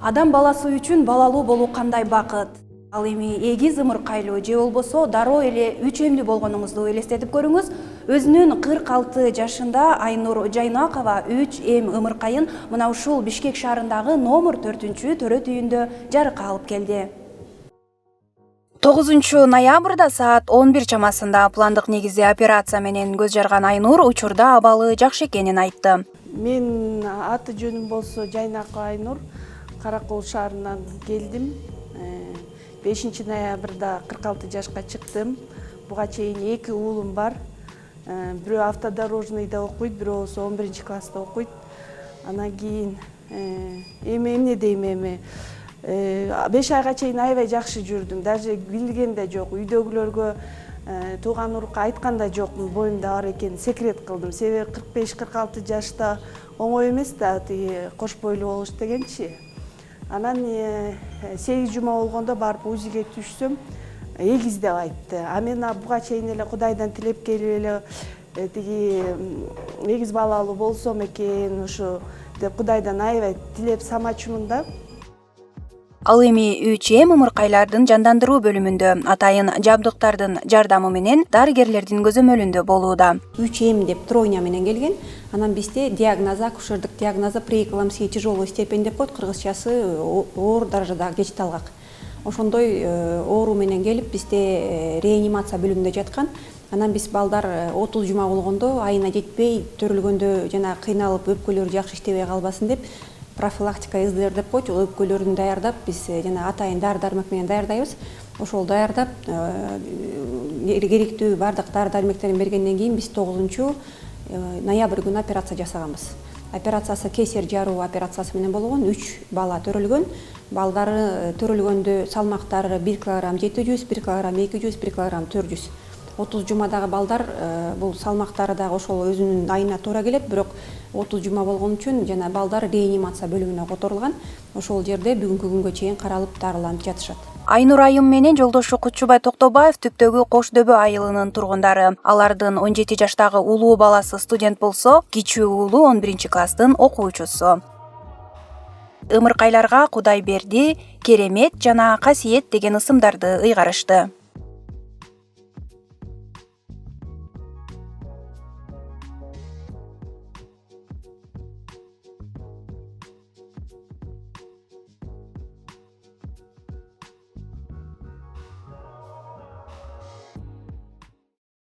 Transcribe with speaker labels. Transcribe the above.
Speaker 1: Адам баласы үчүн балалуу болуу кандай бакыт. Ал эми эгиз ымыркайлуу же болбосо дароо эле үч эмдүү болгонуңузду элестетип көрүңүз. Өзүнүн 46 жашында Айнур Жайнакова 3 эм ымыркайын мына ушул Бишкек шаарындагы номер 4 төрөт үйүндө жарыкка алып келди. 9 ноябрда саат 11 чамасында пландык негизде операция менен көз жарган Айнур учурда абалы жакшы экенин айтты.
Speaker 2: Мен аты жөнүм болсо Жайнакова Айнур, Каракол шаарынан келдим. 5 ноябрда 46 жашка чыктым. Буга чейин 2 уулум бар. Бирөө автодорожныйда окуйт, бирөө болсо 11 класста окуйт. Анан кийин эмне дейм эми 5 айга чейин аябай жакшы жүрдүм. Даже билген да жок, үйдөгүлөргө тууган урукка айткан да жокмун, боюмда бар экенин секрет кылдым. Себеби 45-46 жашта оңой эмес да тиги кош бойлуу болуш дегенчи. Анан 8 жума болгондо барып УЗИге түшсөм, эгиз деп айтты. А мен буга чейин эле Кудайдан тилеп келип эле тиги эгиз балалуу болсом экен ушу деп Кудайдан аябай тилеп самачумун да.
Speaker 1: Ал эми 3 эм ымыркайлардын жандандыруу бөлүмүндө атайын жабдыктардын жардамы менен дарыгерлердин көзөмөлүндө болууда.
Speaker 3: 3 эм деп тройня менен келген. Анан бизде диагнозу, акушердик диагнозу преэкламсия тяжелой степень деп коет, кыргызчасы оор даражадагы кеч талгак. Ошондой оору менен келип бизде реанимация бөлүмүндө жаткан. Анан биз балдар 30 жума болгондо айына жетпей төрүлгөндө жана кыйналып өпкөлөрү жакшы иштебей калбасын деп профилактика СДР деп койчу, өпкөлөрүн даярдап биз жана атайын дары-дармек менен даярдайбыз. Ошол даярдап керектүү бардык дары-дармектерин бергенден кийин биз 9 ноябрь күнү операция жасаганбыз. Операциясы кесар жаруу операциясы менен болгон. 3 бала төрөлгөн. Балдары төрөлгөндө салмактары 1 кг 700, 1 кг 200, 1 кг 400. 30 жумадагы балдар бул салмактары дагы ошол өзүнүн айына туура келет, бирок 30 жума болгон үчүн жана балдар реанимация бөлүмүнө которулган. Ошол жерде бүгүнкү күнгө чейин каралып дарыланып жатышат.
Speaker 1: Айнур айым менен жолдошу Кутчубай Токтобаев Түптөгү Кош дөбө айылынын тургундары. Алардын 17 жаштагы улуу баласы студент болсо, кичүү уулу 11 класстын окуучусу. Ымыркайларга Кудай берди, керемет жана касиет деген ысымдарды ыйгарышты.